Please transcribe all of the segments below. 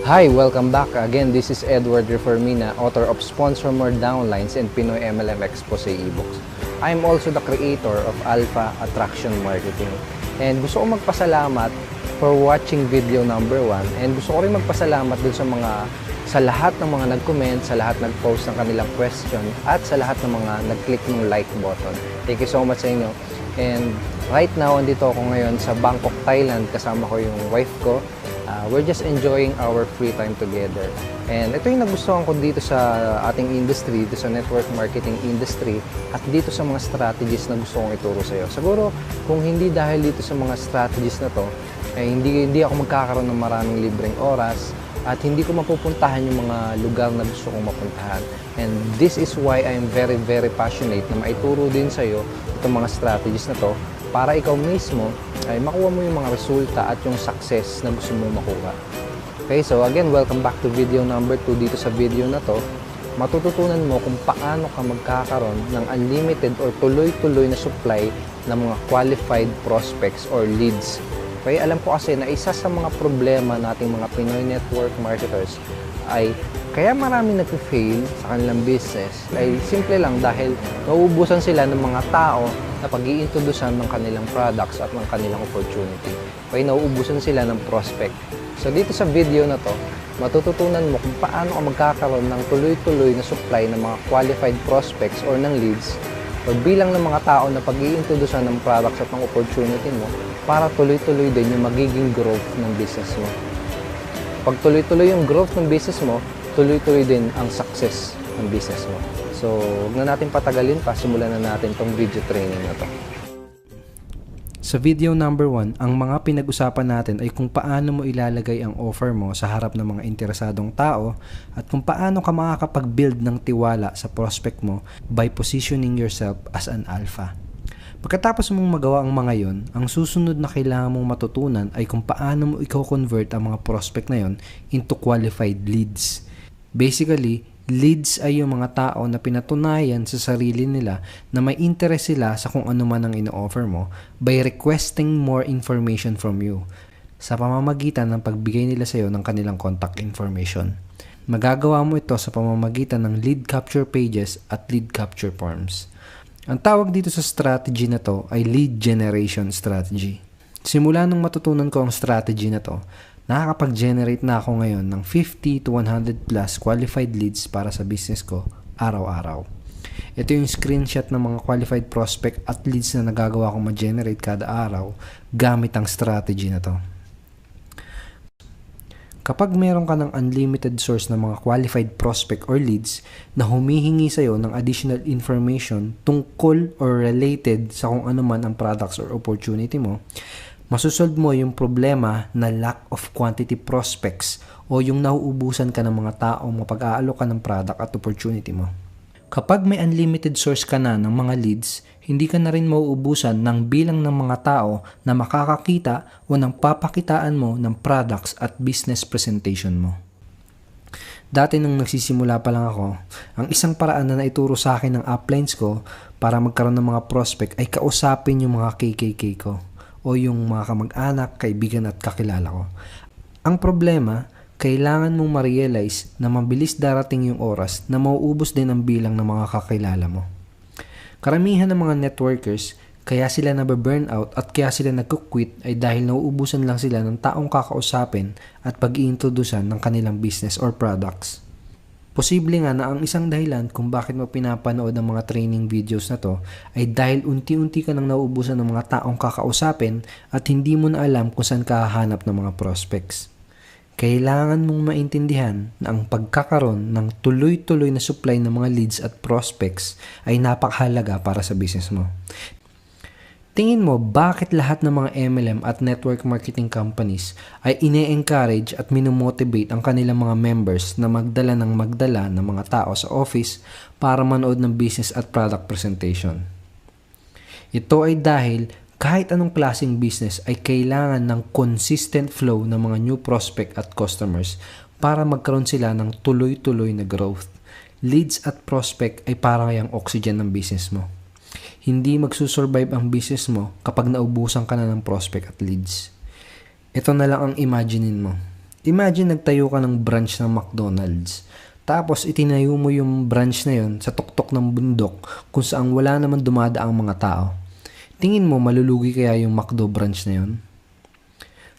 Hi, welcome back. Again, this is Edward Reformina, author of Sponsor More Downlines and Pinoy MLM Expose eBooks. I'm also the creator of Alpha Attraction Marketing. And gusto ko magpasalamat for watching video number 1. And gusto ko rin magpasalamat dun sa lahat ng mga nag-comment, sa lahat nag-post ng kanilang question, at sa lahat ng mga nag-click ng like button. Thank you so much sa inyo. And right now, andito ako ngayon sa Bangkok, Thailand. Kasama ko yung wife ko. We're just enjoying our free time together. And ito yung nagustuhan ko dito sa ating industry, dito sa network marketing industry, at dito sa mga strategies na gusto kong ituro sa iyo. Siguro, kung hindi dahil dito sa mga strategies na to, hindi ako magkakaroon ng maraming libreng oras, at hindi ko mapupuntahan yung mga lugar na gusto kong mapuntahan. And this is why I'm very, very passionate na maituro din sa iyo itong mga strategies na to, para ikaw mismo ay makuha mo yung mga resulta at yung success na gusto mo makuha. Okay, so again, welcome back to video number 2. Dito sa video na to, matututunan mo kung paano ka magkakaroon ng unlimited or tuloy-tuloy na supply ng mga qualified prospects or leads. Okay, alam ko kasi na isa sa mga problema nating mga Pinoy network marketers ay kaya maraming nag-fail sa kanilang business ay simple lang dahil nauubusan sila ng mga tao na pag-iintrodusan ng kanilang products at ng kanilang opportunity. Kaya nauubusan sila ng prospect. So dito sa video na to, matututunan mo kung paano ka magkakaroon ng tuloy-tuloy na supply ng mga qualified prospects or ng leads o bilang ng mga tao na pag-iintrodusan ng products at ng opportunity mo para tuloy-tuloy din yung magiging growth ng business mo. Pag tuloy-tuloy yung growth ng business mo, tuloy-tuloy din ang success ng business mo. So, huwag na natin patagalin pa, simulan na natin tong video training na to. Sa video number 1, ang mga pinag-usapan natin ay kung paano mo ilalagay ang offer mo sa harap ng mga interesadong tao at kung paano ka makakapag-build ng tiwala sa prospect mo by positioning yourself as an alpha. Pagkatapos mong magawa ang mga yon, ang susunod na kailangan mong matutunan ay kung paano mo i-convert ang mga prospect na yon into qualified leads. Basically, leads ay yung mga tao na pinatunayan sa sarili nila na may interest sila sa kung ano man ang ino-offer mo by requesting more information from you sa pamamagitan ng pagbigay nila sa iyo ng kanilang contact information. Magagawa mo ito sa pamamagitan ng lead capture pages at lead capture forms. Ang tawag dito sa strategy na to ay lead generation strategy. Simula nung matutunan ko ang strategy na to, nakakapag-generate na ako ngayon ng 50 to 100 plus qualified leads para sa business ko araw-araw. Ito yung screenshot ng mga qualified prospect at leads na nagagawa kong ma-generate kada araw gamit ang strategy na to. Kapag meron ka ng unlimited source ng mga qualified prospect or leads na humihingi sa'yo ng additional information tungkol or related sa kung ano man ang products or opportunity mo, masusolve mo yung problema na lack of quantity prospects o yung nauubusan ka ng mga taong mapag-aalok ka ng product at opportunity mo. Kapag may unlimited source ka na ng mga leads, hindi ka na rin mauubusan ng bilang ng mga tao na makakakita o ng papakitaan mo ng products at business presentation mo. Dati nung nagsisimula pa lang ako, ang isang paraan na naituro sa akin ng uplines ko para magkaroon ng mga prospect ay kausapin yung mga KKK ko o yung mga kamag-anak, kaibigan at kakilala ko. Ang problema, kailangan mong ma-realize na mabilis darating yung oras na mauubos din ang bilang ng mga kakilala mo. Karamihan ng mga networkers, kaya sila nababurnout at kaya sila nagkukwit ay dahil nauubusan lang sila ng taong kakausapin at pag-iintrodusan ng kanilang business or products. Posible nga na ang isang dahilan kung bakit mo pinapanood ang mga training videos na to ay dahil unti-unti ka nang nauubusan ng mga taong kakausapin at hindi mo na alam kung saan ka hahanap ng mga prospects. Kailangan mong maintindihan na ang pagkakaroon ng tuloy-tuloy na supply ng mga leads at prospects ay napakahalaga para sa business mo. Tingin mo bakit lahat ng mga MLM at network marketing companies ay ine-encourage at minomotivate ang kanilang mga members na magdala ng mga tao sa office para manood ng business at product presentation? Ito ay dahil kahit anong klaseng business ay kailangan ng consistent flow ng mga new prospect at customers para magkaroon sila ng tuloy-tuloy na growth. Leads at prospect ay parang yung oxygen ng business mo. Hindi magsusurvive ang business mo kapag naubusan ka na ng prospect at leads. Ito na lang ang imaginein mo. Imagine nagtayo ka ng branch ng McDonald's. Tapos itinayo mo yung branch na yon sa tuktok ng bundok kung saan wala naman dumadaang mga tao. Tingin mo malulugi kaya yung McDo branch na yon?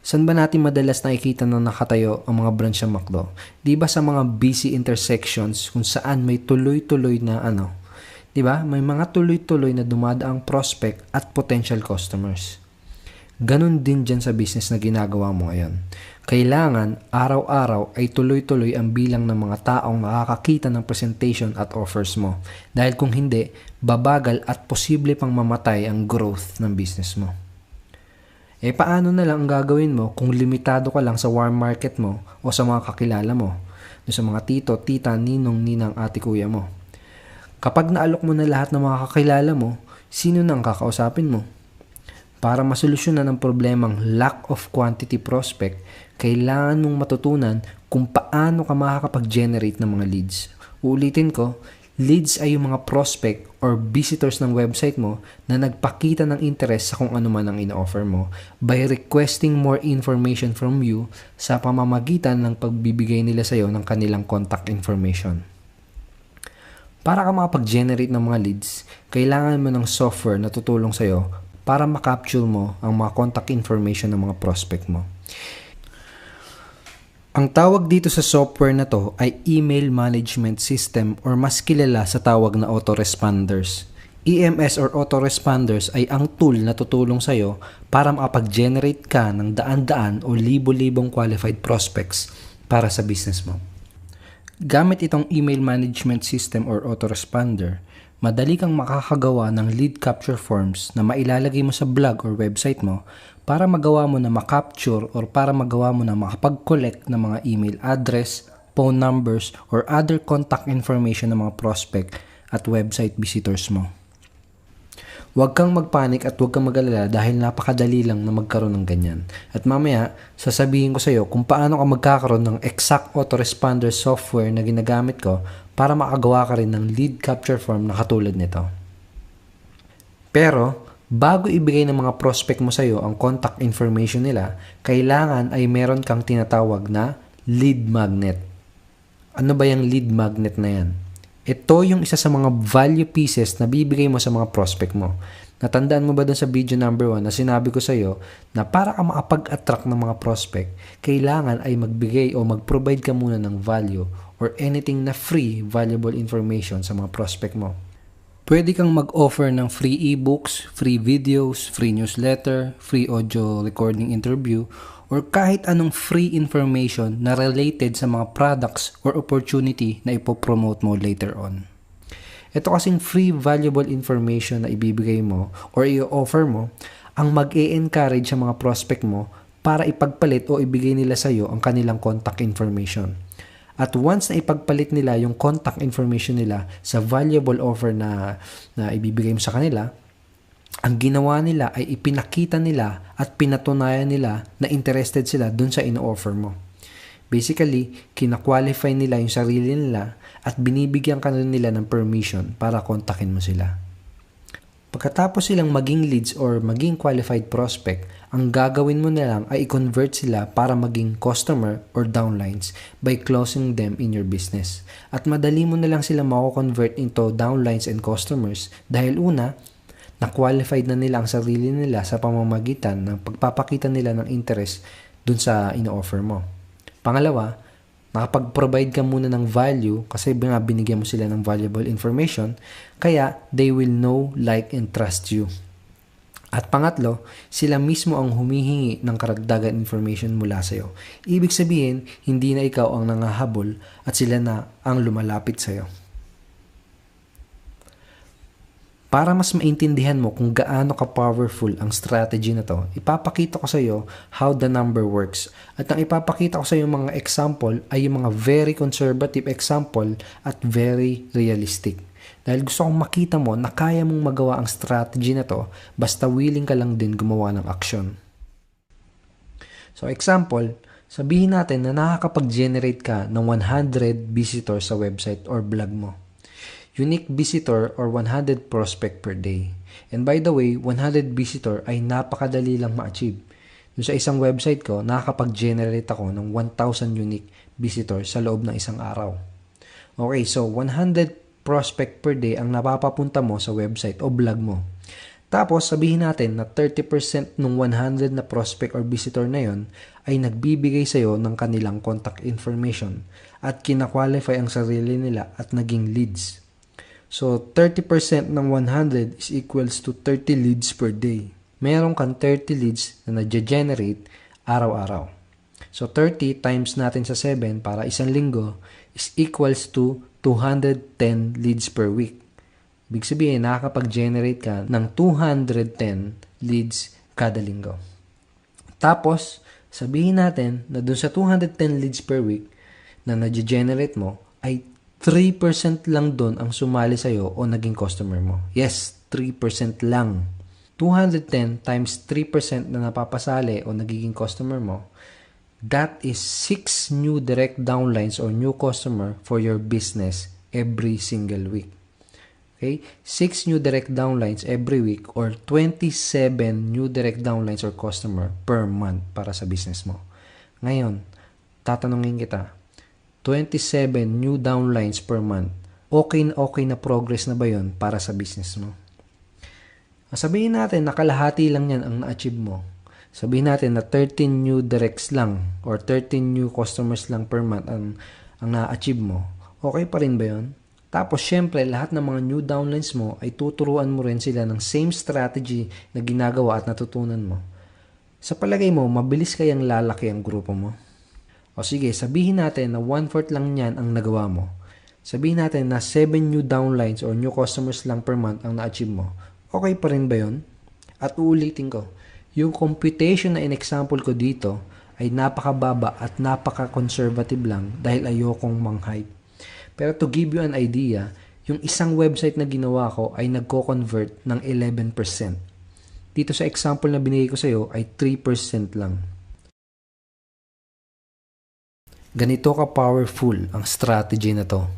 Saan ba natin madalas nakikita na nakatayo ang mga branch ng McDo? Di ba sa mga busy intersections kung saan may tuloy-tuloy na di ba? May mga tuloy-tuloy na dumadaang prospect at potential customers. Ganon din dyan sa business na ginagawa mo ngayon. Kailangan araw-araw ay tuloy-tuloy ang bilang ng mga taong nakakakita ng presentation at offers mo. Dahil kung hindi, babagal at posible pang mamatay ang growth ng business mo. Paano na lang ang gagawin mo kung limitado ka lang sa warm market mo o sa mga kakilala mo, sa mga tito, tita, ninong, ninang, ate, kuya mo? Kapag naalok mo na lahat ng mga kakilala mo, sino nang kakausapin mo? Para masolusyonan ang problemang lack of quantity prospect, kailangan mong matutunan kung paano ka makakapag-generate ng mga leads. Uulitin ko, leads ay yung mga prospect or visitors ng website mo na nagpakita ng interest sa kung ano man ang ino-offer mo by requesting more information from you sa pamamagitan ng pagbibigay nila sa iyo ng kanilang contact information. Para ka makapag-generate ng mga leads, kailangan mo ng software na tutulong sa iyo para makapture mo ang mga contact information ng mga prospect mo. Ang tawag dito sa software na to ay Email Management System or mas kilala sa tawag na autoresponders. EMS or autoresponders ay ang tool na tutulong sa iyo para makapag-generate ka ng daan-daan o libo-libong qualified prospects para sa business mo. Gamit itong email management system or autoresponder, madali kang makakagawa ng lead capture forms na mailalagay mo sa blog or website mo para magawa mo na makapture or para magawa mo na makapag-collect ng mga email address, phone numbers, or other contact information ng mga prospect at website visitors mo. Huwag kang magpanik at huwag kang mag-alala dahil napakadali lang na magkaroon ng ganyan. At mamaya, sasabihin ko sa iyo kung paano ka magkakaroon ng exact autoresponder software na ginagamit ko para makagawa ka rin ng lead capture form na katulad nito. Pero, bago ibigay ng mga prospect mo sa iyo ang contact information nila, kailangan ay meron kang tinatawag na lead magnet. Ano ba yung lead magnet na yan? Ito yung isa sa mga value pieces na bibigay mo sa mga prospect mo. Natandaan mo ba dun sa video number 1 na sinabi ko sa iyo na para ka makapag-attract ng mga prospect, kailangan ay magbigay o mag-provide ka muna ng value or anything na free, valuable information sa mga prospect mo. Pwede kang mag-offer ng free ebooks, free videos, free newsletter, free audio recording interview, or kahit anong free information na related sa mga products or opportunity na ipopromote mo later on. Ito kasing free valuable information na ibibigay mo or i-offer mo ang mag-e-encourage sa mga prospect mo para ipagpalit o ibigay nila sa iyo ang kanilang contact information. At once na ipagpalit nila yung contact information nila sa valuable offer na ibibigay mo sa kanila, ang ginawa nila ay ipinakita nila at pinatunayan nila na interested sila dun sa ino-offer mo. Basically, kina-qualify nila yung sarili nila at binibigyan ka nila ng permission para kontakin mo sila. Pagkatapos silang maging leads or maging qualified prospect, ang gagawin mo na lang ay i-convert sila para maging customer or downlines by closing them in your business. At madali mo na lang sila mako-convert into downlines and customers dahil una, na-qualified na nila ang sarili nila sa pamamagitan ng pagpapakita nila ng interest dun sa ino-offer mo. Pangalawa, nakapag-provide ka muna ng value kasi binigyan mo sila ng valuable information, kaya they will know, like, and trust you. At pangatlo, sila mismo ang humihingi ng karagdagan information mula sa iyo. Ibig sabihin, hindi na ikaw ang nangahabol at sila na ang lumalapit sa iyo. Para mas maintindihan mo kung gaano ka-powerful ang strategy na to, ipapakita ko sa iyo how the number works. At ang ipapakita ko sa iyo mga example ay yung mga very conservative example at very realistic. Dahil gusto kong makita mo na kaya mong magawa ang strategy na to basta willing ka lang din gumawa ng action. So example, sabihin natin na nakakapag-generate ka ng 100 visitors sa website or blog mo. Unique visitor or 100 prospect per day. And by the way, 100 visitor ay napakadali lang ma-achieve. Doon sa isang website ko, nakakapag-generate ako ng 1,000 unique visitors sa loob ng isang araw. Okay, so 100 prospect per day ang napapapunta mo sa website o blog mo. Tapos, sabihin natin na 30% ng 100 na prospect or visitor na yon ay nagbibigay sa'yo ng kanilang contact information at kina-qualify ang sarili nila at naging leads. So, 30% ng 100 is equals to 30 leads per day. Meron kang 30 leads na nag-generate araw-araw. So, 30 times natin sa 7 para isang linggo is equals to 210 leads per week. Ibig sabihin, nakakapag-generate ka ng 210 leads kada linggo. Tapos, sabihin natin na dun sa 210 leads per week na na-generate mo, ay 3% lang dun ang sumali sa'yo o naging customer mo. Yes, 3% lang. 210 times 3% na napapasali o nagiging customer mo, that is 6 new direct downlines or new customer for your business every single week. Okay? 6 new direct downlines every week or 27 new direct downlines or customer per month para sa business mo. Ngayon, tatanungin kita, 27 new downlines per month, okay na progress na ba yun para sa business mo? Sabihin natin, nakalahati lang yan ang na-achieve mo. Sabihin natin na 13 new directs lang or 13 new customers lang per month ang na-achieve mo. Okay pa rin ba yun? Tapos, syempre, lahat ng mga new downlines mo ay tuturuan mo rin sila ng same strategy na ginagawa at natutunan mo. Sa palagay mo, mabilis kayang lalaki ang grupo mo? O sige, sabihin natin na 1/4 lang yan ang nagawa mo. Sabihin natin na 7 new downlines or new customers lang per month ang na-achieve mo. Okay pa rin ba yun? At uulitin ko, yung computation na in-example ko dito ay napakababa at napaka-conservative lang dahil ayokong mang-hype. Pero to give you an idea, yung isang website na ginawa ko ay nagko-convert ng 11%. Dito sa example na binigay ko sa iyo ay 3% lang. Ganito ka-powerful ang strategy na to.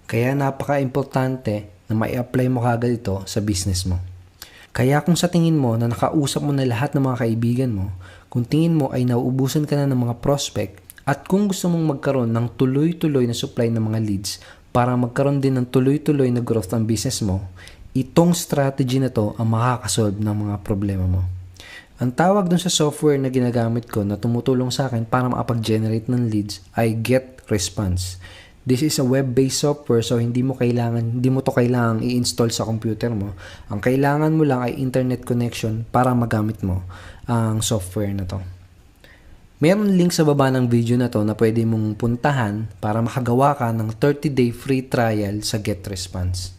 Kaya napaka-importante na mai-apply mo kagad ito sa business mo. Kaya kung sa tingin mo na nakausap mo na lahat ng mga kaibigan mo, kung tingin mo ay nauubusan ka na ng mga prospect, at kung gusto mong magkaroon ng tuloy-tuloy na supply ng mga leads para magkaroon din ng tuloy-tuloy na growth ng business mo, itong strategy na to ang makakasolve ng mga problema mo. Ang tawag dun sa software na ginagamit ko na tumutulong sa akin para makapag-generate ng leads ay GetResponse. This is a web-based software so hindi mo to kailangang i-install sa computer mo. Ang kailangan mo lang ay internet connection para magamit mo ang software na to. Meron link sa baba ng video na to na pwede mong puntahan para makagawa ka ng 30-day free trial sa GetResponse.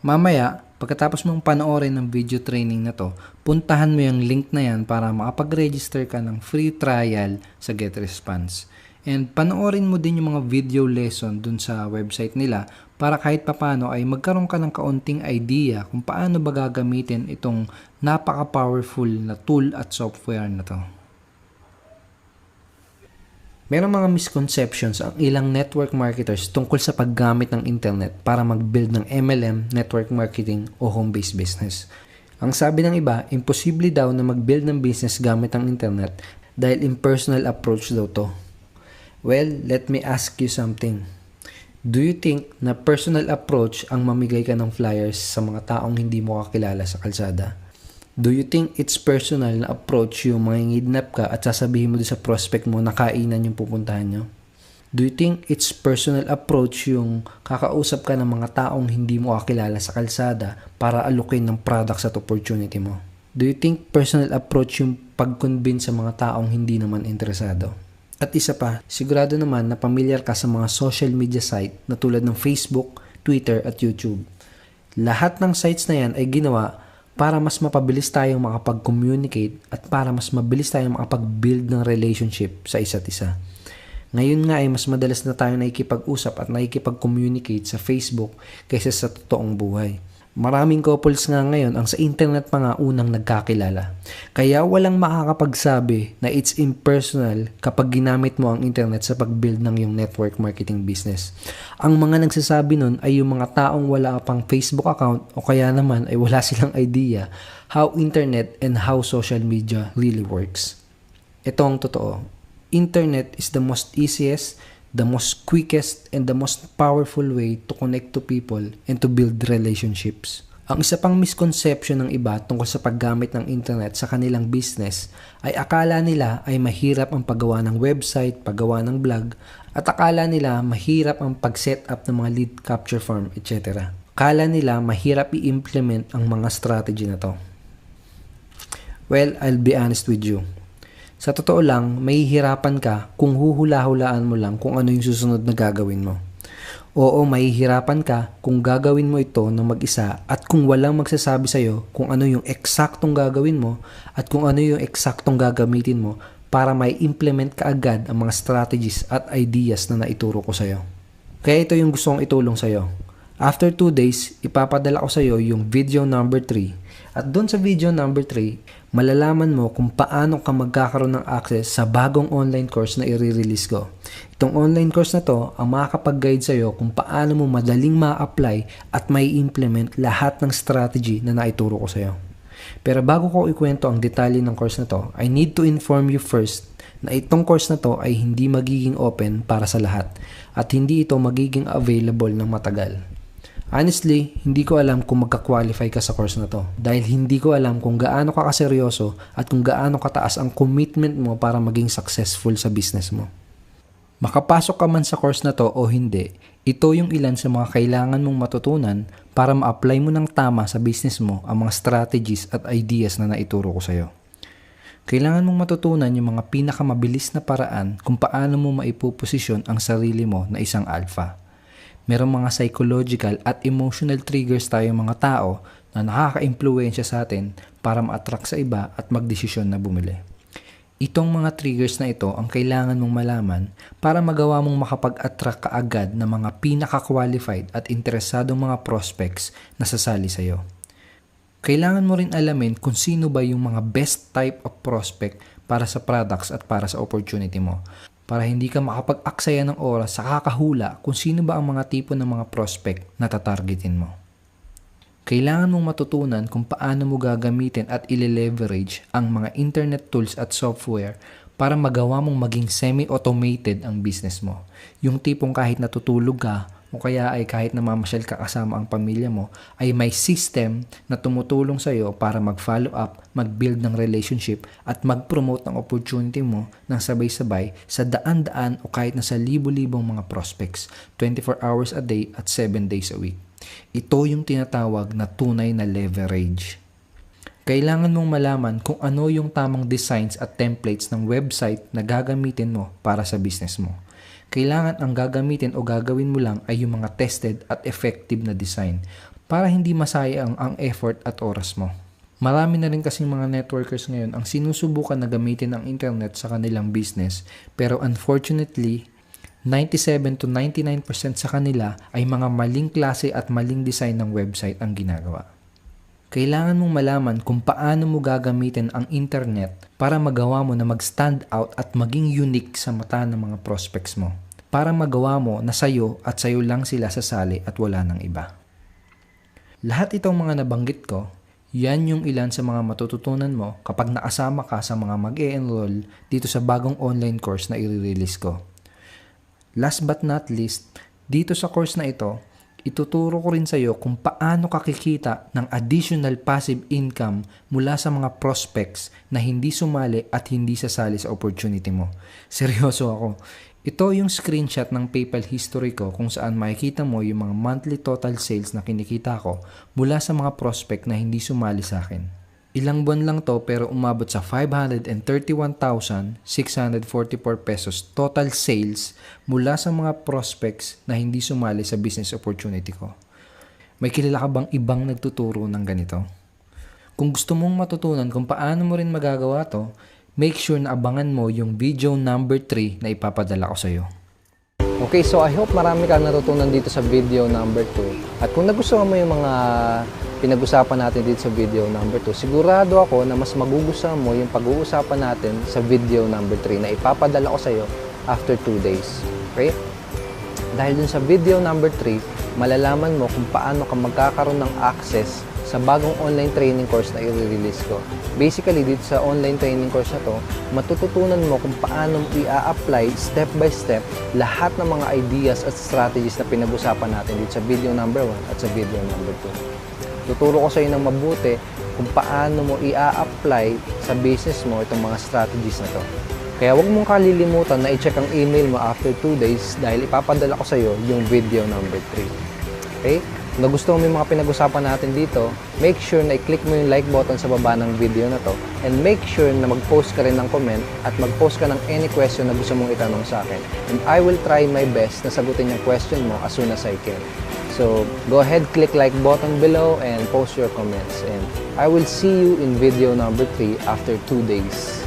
Mamaya, pagkatapos mong panoorin ng video training na to, puntahan mo yung link na yan para makapag-register ka ng free trial sa GetResponse. And panoorin mo din yung mga video lesson dun sa website nila para kahit papano ay magkaroon ka ng kaunting idea kung paano ba gagamitin itong napaka-powerful na tool at software na to. Merong mga misconceptions ang ilang network marketers tungkol sa paggamit ng internet para mag-build ng MLM, network marketing o home-based business. Ang sabi ng iba, imposible daw na mag-build ng business gamit ang internet dahil impersonal approach daw to. Well, let me ask you something. Do you think na personal approach ang mamigay ka ng flyers sa mga taong hindi mo kakilala sa kalsada? Do you think it's personal na approach yung mangingidnap ka at sasabihin mo din sa prospect mo na kainan yung pupuntahan nyo? Do you think it's personal approach yung kakausap ka ng mga taong hindi mo kakilala sa kalsada para alukin ng products at opportunity mo? Do you think personal approach yung pag-convince sa mga taong hindi naman interesado? At isa pa, sigurado naman na pamilyar ka sa mga social media site na tulad ng Facebook, Twitter at YouTube. Lahat ng sites na yan ay ginawa para mas mapabilis tayong makapag-communicate at para mas mabilis tayong makapag-build ng relationship sa isa't isa. Ngayon nga ay mas madalas na tayo nakikipag-usap at nakikipag-communicate sa Facebook kaysa sa totoong buhay. Maraming couples nga ngayon ang sa internet pa nga unang nagkakilala. Kaya walang makakapagsabi na it's impersonal kapag ginamit mo ang internet sa pag-build ng iyong network marketing business. Ang mga nagsasabi nun ay yung mga taong wala pang Facebook account o kaya naman ay wala silang idea how internet and how social media really works. Ito ang totoo. Internet is the most easiest, the most quickest, and the most powerful way to connect to people and to build relationships. Ang isa pang misconception ng iba tungkol sa paggamit ng internet sa kanilang business ay akala nila ay mahirap ang paggawa ng website, paggawa ng blog, at akala nila mahirap ang pag-set up ng mga lead capture form, etc. Akala nila mahirap i-implement ang mga strategy na to. Well, I'll be honest with you. Sa totoo lang, mahihirapan ka kung huhula-hulaan mo lang kung ano yung susunod na gagawin mo. Oo, mahihirapan ka kung gagawin mo ito ng mag-isa at kung walang magsasabi sa'yo kung ano yung eksaktong gagawin mo at kung ano yung eksaktong gagamitin mo para may implement ka agad ang mga strategies at ideas na naituro ko sa'yo. Kaya ito yung gusto kong itulong sa'yo. After 2 days, ipapadala ko sa'yo yung video number 3. At doon sa video number 3, malalaman mo kung paano ka magkakaroon ng access sa bagong online course na i-release ko. Itong online course na to ang makakapag-guide sa'yo kung paano mo madaling ma-apply at may implement lahat ng strategy na naituro ko sa'yo. Pero bago ko ikwento ang detalye ng course na to, I need to inform you first na itong course na to ay hindi magiging open para sa lahat at hindi ito magiging available ng matagal. Honestly, hindi ko alam kung magka-qualify ka sa course na to dahil hindi ko alam kung gaano ka kaseryoso at kung gaano kataas ang commitment mo para maging successful sa business mo. Makapasok ka man sa course na to o hindi, ito yung ilan sa mga kailangan mong matutunan para ma-apply mo ng tama sa business mo ang mga strategies at ideas na naituro ko sa'yo. Kailangan mong matutunan yung mga pinakamabilis na paraan kung paano mo maipoposisyon ang sarili mo na isang alpha. Merong mga psychological at emotional triggers tayo mga tao na nakaka-impluwensya sa atin para ma-attract sa iba at magdesisyon na bumili. Itong mga triggers na ito ang kailangan mong malaman para magawa mong makapag-attract ka agad ng mga pinaka-qualified at interesadong mga prospects na sasali sa iyo. Kailangan mo rin alamin kung sino ba yung mga best type of prospect para sa products at para sa opportunity mo. Para hindi ka makapag-aksaya ng oras sa kakahula kung sino ba ang mga tipo ng mga prospect na tatargetin mo. Kailangan mong matutunan kung paano mo gagamitin at ile-leverage ang mga internet tools at software para magawa mong maging semi-automated ang business mo. Yung tipong kahit natutulog ka o kaya ay kahit namamasyal ka kasama ang pamilya mo, ay may system na tumutulong sa iyo para mag-follow up, mag-build ng relationship at mag-promote ng opportunity mo ng sabay-sabay sa daan-daan o kahit na sa libo-libong mga prospects, 24 hours a day at 7 days a week. Ito yung tinatawag na tunay na leverage. Kailangan mong malaman kung ano yung tamang designs at templates ng website na gagamitin mo para sa business mo. Kailangan ang gagamitin o gagawin mo lang ay yung mga tested at effective na design para hindi masayang ang effort at oras mo. Marami na rin kasing mga networkers ngayon ang sinusubukan na gamitin ang internet sa kanilang business pero unfortunately, 97 to 99% sa kanila ay mga maling klase at maling design ng website ang ginagawa. Kailangan mong malaman kung paano mo gagamitin ang internet para magawa mo na mag-stand out at maging unique sa mata ng mga prospects mo. Para magawa mo na sayo at sayo lang sila sasali at wala ng iba. Lahat itong mga nabanggit ko, yan yung ilan sa mga matututunan mo kapag nakasama ka sa mga mag-e-enroll dito sa bagong online course na i-release ko. Last but not least, dito sa course na ito, ituturo ko rin sa iyo kung paano ka kikita ng additional passive income mula sa mga prospects na hindi sumali at hindi sasali sa opportunity mo. Seryoso ako. Ito yung screenshot ng PayPal history ko kung saan makikita mo yung mga monthly total sales na kinikita ko mula sa mga prospect na hindi sumali sa akin. Ilang buwan lang to pero umabot sa 531,644 pesos total sales mula sa mga prospects na hindi sumali sa business opportunity ko. May kilala ka bang ibang nagtuturo ng ganito? Kung gusto mong matutunan kung paano mo rin magagawa to, make sure na abangan mo yung video number 3 na ipapadala ko sa iyo. Okay, so I hope marami kang natutunan dito sa video number 2. At kung nagustuhan mo yung mga pinag-usapan natin dito sa video number 2, sigurado ako na mas magugustuhan mo yung pag-uusapan natin sa video number 3 na ipapadala ko sa iyo after 2 days. Okay? Dahil dun sa video number 3, malalaman mo kung paano ka magkakaroon ng access sa sa bagong online training course na i-release ko. Basically, dito sa online training course na to, matututunan mo kung paano mo i-apply step by step lahat ng mga ideas at strategies na pinag-usapan natin dito sa video number 1 at sa video number 2. Tuturo ko sa iyo ng mabuti kung paano mo i-apply sa business mo itong mga strategies na to. Kaya huwag mong kalilimutan na i-check ang email mo after 2 days dahil ipapadala ko sa iyo yung video number 3. Okay? Kung nagustuhan mo yung mga pinag-usapan natin dito, make sure na i-click mo yung like button sa baba ng video na to and make sure na mag-post ka rin ng comment at mag-post ka ng any question na gusto mong itanong sa akin. And I will try my best na sagutin yung question mo as soon as I can. So, go ahead, click like button below and post your comments. And I will see you in video number 3 after 2 days.